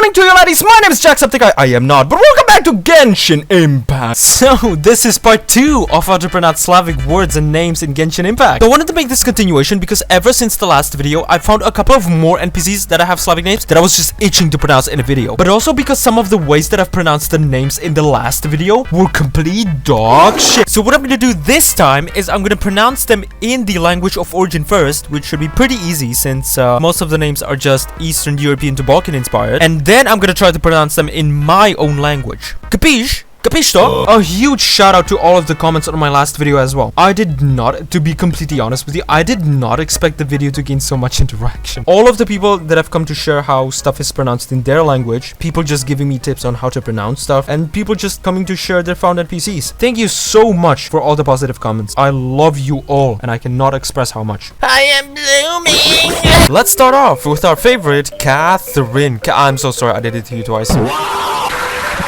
morning to you ladies, my name is Jacksepticeye. I am not, but welcome back to Genshin Impact. So, this is part 2 of how to pronounce Slavic words and names in Genshin Impact. I wanted to make this continuation because ever since the last video, I found a couple of more NPCs that I have Slavic names that I was just itching to pronounce in a video. But also because some of the ways that I've pronounced the names in the last video were complete dog shit. So what I'm gonna do this time is I'm gonna pronounce them in the language of origin first, which should be pretty easy since most of the names are just Eastern European to Balkan inspired. And then I'm gonna try to pronounce them in my own language. Capiche? Capisto? A huge shout out to all of the comments on my last video as well. I did not, to be completely honest with you, I did not expect the video to gain so much interaction. All of the people that have come to share how stuff is pronounced in their language, people just giving me tips on how to pronounce stuff, and people just coming to share their found NPCs. Thank you so much for all the positive comments. I love you all, and I cannot express how much. I am blooming! Let's start off with our favorite, Catherine. I'm so sorry, I did it to you twice.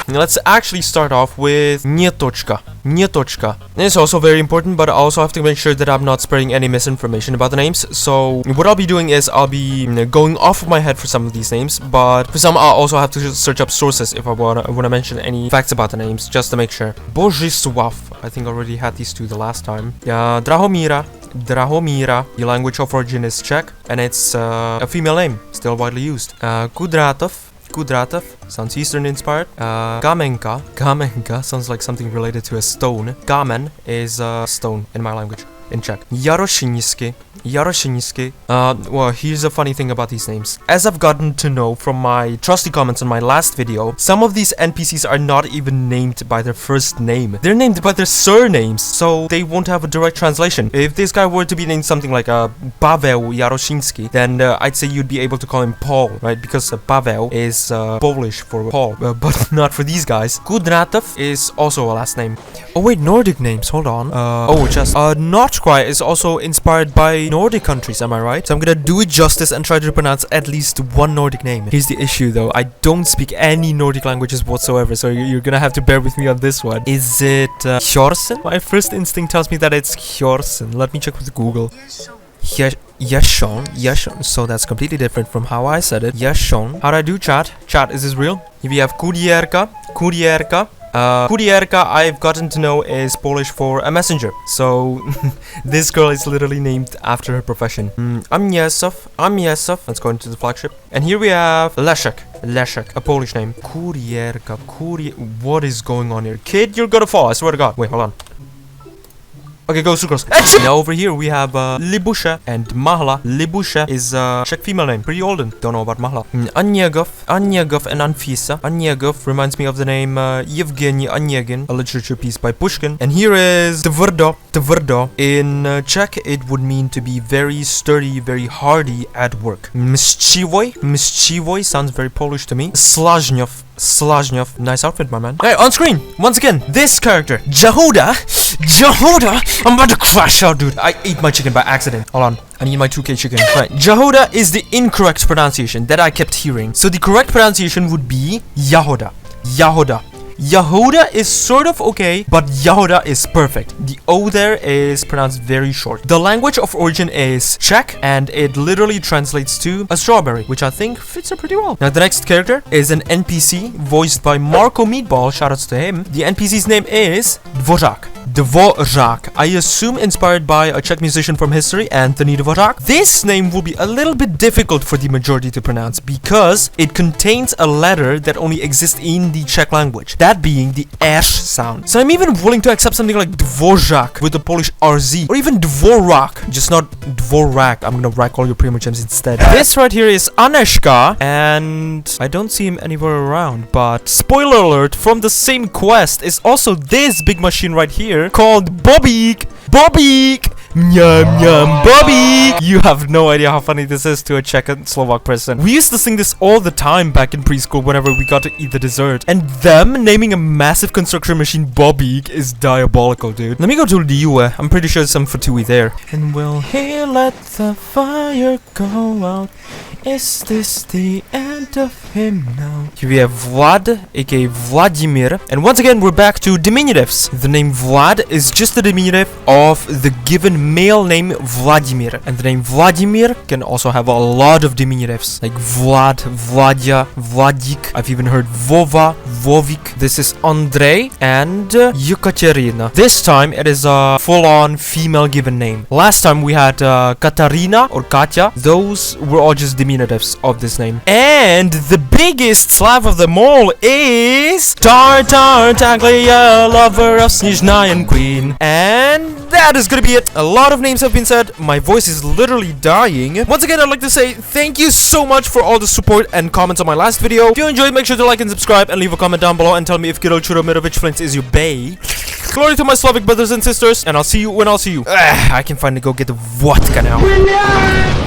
Let's actually start off with Nietochka. Nietochka. It's also very important, but I also have to make sure that I'm not spreading any misinformation about the names. So what I'll be doing is I'll be going off of my head for some of these names, but for some I'll also have to search up sources if I wanna mention any facts about the names, just to make sure. Božisław. I think I already had these two the last time. Yeah, Drahomira. Drahomira. The language of origin is Czech, and it's a female name, still widely used. Kudratov. Kudratov sounds Eastern inspired. Gamenka. Gamenka sounds like something related to a stone. Gamen is a stone in my language, in Czech. Yaroshinsky. Yaroshinsky. Well, here's a funny thing about these names. As I've gotten to know from my trusty comments on my last video, some of these NPCs are not even named by their first name. They're named by their surnames, so they won't have a direct translation. If this guy were to be named something like Paweł Yaroshinsky, then I'd say you'd be able to call him Paul, right? Because Paweł is Polish for Paul, but not for these guys. Kudratov is also a last name. Oh wait, Nordic names, hold on. Notkrai is also inspired by Nordic countries, am I right? So I'm gonna do it justice and try to pronounce at least one Nordic name. Here's the issue though, I don't speak any Nordic languages whatsoever, so you're gonna have to bear with me on this one. Is it Hjorsen? My first instinct tells me that it's Hjorsen. Let me check with Google. Yeshon, so that's completely different from how I said it. Yeshon. How'd I do, chat? Chat, is this real? If we have Kurierka, Kurierka, I've gotten to know is Polish for a messenger. So this girl is literally named after her profession. Amiesov. Let's go into the flagship. And here we have Leszek, a Polish name. Kurierka, what is going on here? Kid, you're gonna fall, I swear to God. Wait, hold on. Okay, go Sucrose. Now over here we have Libusha and Mahla. Libusha is a Czech female name, pretty olden. Don't know about Mahla. Anyegov and Anfisa. Anyegov reminds me of the name Yevgeny Onegin, a literature piece by Pushkin. And here is Tvrdo. In Czech, it would mean to be very sturdy, very hardy at work. Mściwoj sounds very Polish to me. Slazhnov, nice outfit, my man. Hey, on screen, once again, this character, J-hoa-duh, I'm about to crash out, dude. I ate my chicken by accident. Hold on, I need my 2K chicken. Right, J-hoa-duh is the incorrect pronunciation that I kept hearing. So the correct pronunciation would be J-hoa-duh. J-hoa-duh is sort of okay, but J-hoa-duh is perfect. The O there is pronounced very short. The language of origin is Czech, and it literally translates to a strawberry, which I think fits her pretty well. Now the next character is an NPC voiced by Marco Meatball, shoutouts to him. The NPC's name is Dvořák. I assume inspired by a Czech musician from history, Anthony Dvořák. This name will be a little bit difficult for the majority to pronounce because it contains a letter that only exists in the Czech language, that being the sh sound. So I'm even willing to accept something like Dvořák with the Polish RZ, or even Dvorak, just not Dvorak. I'm gonna rack all your primogems instead. This right here is Aneška, and I don't see him anywhere around, but spoiler alert, from the same quest is also this big machine right here called Bobik. Bobik. You have no idea how funny this is to a Czech and Slovak person. We used to sing this all the time back in preschool whenever we got to eat the dessert. And them naming a massive construction machine Bobik is diabolical, dude. Let me go to Liue. I'm pretty sure there's some Fatui there. And will he let the fire go out? Is this the end of him now? Here we have Vlad, aka Vladimir. And once again, we're back to diminutives. The name Vlad is just a diminutive of the given one male name Vladimir. And the name Vladimir can also have a lot of diminutives, like Vlad, Vladya, Vladik. I've even heard Vova, Vovik. This is Andrei and Yekaterina. This time it is a full-on female given name. Last time we had Katarina or Katya. Those were all just diminutives of this name. And the biggest Slav of them all is Tartar Taglia, lover of Snezhnayan Queen. And that is gonna be it. A lot of names have been said. My voice is literally dying. Once again, I'd like to say thank you so much for all the support and comments on my last video. If you enjoyed, make sure to like and subscribe and leave a comment down below and tell me if Kirill Churomirovich Flint is your bae. Glory to my Slavic brothers and sisters, and I'll see you when I'll see you. I can finally go get the vodka now.